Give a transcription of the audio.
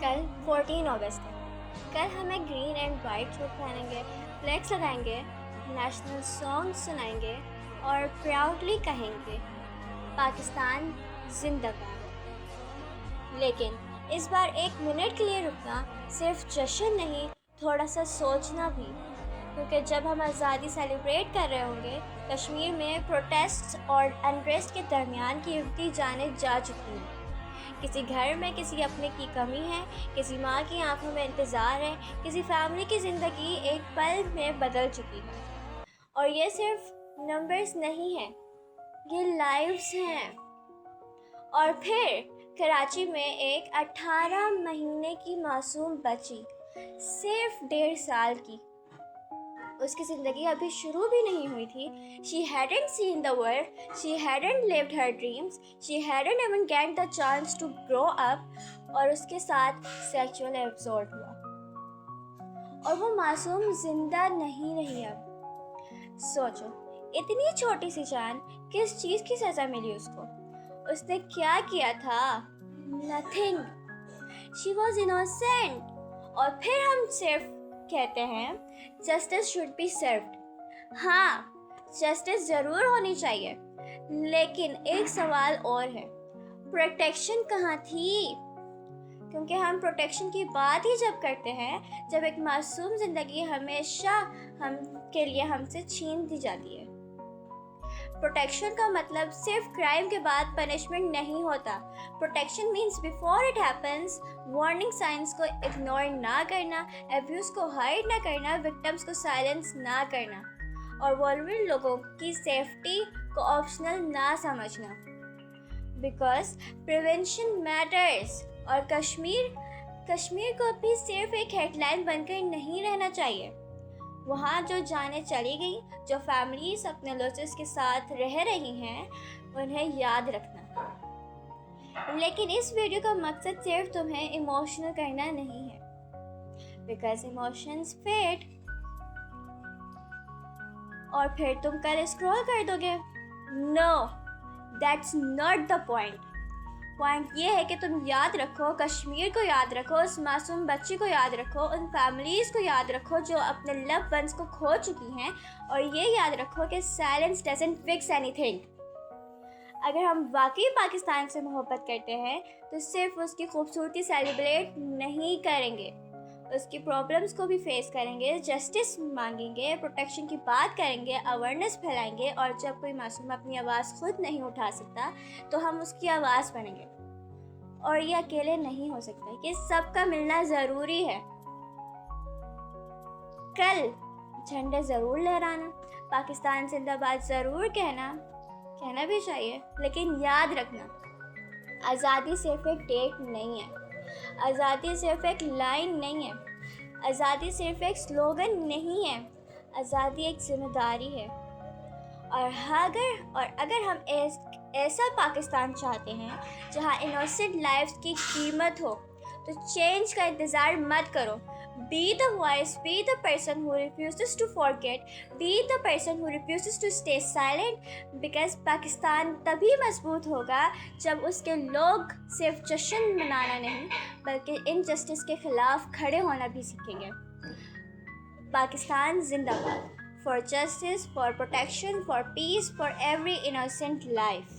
کل 14 اگست ہے. کل ہمیں گرین اینڈ وائٹ سوٹ پہنیں گے, فلیکس لگائیں گے, نیشنل سانگ سنائیں گے اور پراؤڈلی کہیں گے پاکستان زندہ باد. لیکن اس بار 1 منٹ کے لیے رکنا صرف جشن نہیں, تھوڑا سا سوچنا بھی, کیونکہ جب ہم آزادی سیلیبریٹ کر رہے ہوں گے کشمیر میں پروٹیسٹ اور انریسٹ کے درمیان قیمتی جانیں جا چکی ہیں. کسی گھر میں کسی اپنے کی کمی ہے, کسی ماں کی آنکھوں میں انتظار ہے, کسی فیملی کی زندگی ایک پل میں بدل چکی ہے. اور یہ صرف نمبرز نہیں ہیں, یہ لائیوز ہیں. اور پھر کراچی میں ایک 18 مہینے کی معصوم بچی, صرف 1.5 سال کی, اس کی زندگی ابھی شروع بھی نہیں ہوئی تھی. She hadn't seen the world, she hadn't lived her dreams, she hadn't even get the chance to grow up, اور اس کے ساتھ سیکچول ایبزورٹ ہوا. اور وہ معصوم زندہ نہیں رہی اب. سوچو, اتنی چھوٹی سی جان, کس چیز کی سزا ملی اس کو؟ اس نے کیا کیا تھا؟ Nothing. She was innocent. اور پھر ہم صرف کہتے ہیں جسٹس شوڈ بی سروڈ. ہاں, جسٹس ضرور ہونی چاہیے, لیکن ایک سوال اور ہے, پروٹیکشن کہاں تھی؟ کیونکہ ہم پروٹیکشن کی بات ہی جب کرتے ہیں جب ایک معصوم زندگی ہمیشہ کے لیے ہم سے چھین دی جاتی ہے. پروٹیکشن کا مطلب صرف کرائم کے بعد پنشمنٹ نہیں ہوتا. Protection means before it happens, warning signs کو اگنور نہ کرنا, ایبیوز کو ہائڈ نہ کرنا, وکٹمس کو سائلنس نہ کرنا, اور وولنریبل لوگوں کی سیفٹی کو آپشنل نہ سمجھنا. Because prevention matters. اور کشمیر کو بھی صرف ایک ہیڈ لائن بن کر نہیں رہنا چاہیے. وہاں جو جانیں چلی گئیں, جو فیملیز اپنے لوسز کے ساتھ رہ رہی ہیں, انہیں یاد رکھنا. لیکن اس ویڈیو کا مقصد صرف تمہیں ایموشنل کرنا نہیں ہے, بیکاز ایموشنز فیڈ, اور پھر تم کل اسکرول کر دو گے. No, that's not the point. Point یہ ہے کہ تم یاد رکھو, کشمیر کو یاد رکھو, اس معصوم بچی کو یاد رکھو, ان فیملیز کو یاد رکھو جو اپنے لو ونس کو کھو چکی ہیں, اور یہ یاد رکھو کہ silence doesn't fix any thing. اگر ہم واقعی پاکستان سے محبت کرتے ہیں تو صرف اس کی خوبصورتی سیلیبریٹ نہیں کریں گے, اس کی پرابلمس کو بھی فیس کریں گے, جسٹس مانگیں گے, پروٹیکشن کی بات کریں گے, اویئرنیس پھیلائیں گے. اور جب کوئی معصوم اپنی آواز خود نہیں اٹھا سکتا تو ہم اس کی آواز بنیں گے. اور یہ اکیلے نہیں ہو سکتا, یہ سب کا ملنا ضروری ہے. کل جھنڈے ضرور لہرانا, پاکستان زندہ باد ضرور کہنا بھی چاہیے, لیکن یاد رکھنا, آزادی صرف ایک ڈیٹ نہیں ہے, آزادی صرف ایک لائن نہیں ہے, آزادی صرف ایک سلوگن نہیں ہے, آزادی ایک ذمہ داری ہے. اور اگر ہم ایسا پاکستان چاہتے ہیں جہاں انوسنٹ لائفز کی قیمت ہو, تو چینج کا انتظار مت کرو. Be the voice, be the person who refuses to forget, be the person who refuses to stay silent, because Pakistan تبھی مضبوط ہوگا جب اس کے لوگ صرف جشن منانا نہیں بلکہ انجسٹس کے خلاف کھڑے ہونا بھی سیکھیں گے. پاکستان زندہ باد. For justice, for protection, for peace, for every innocent life.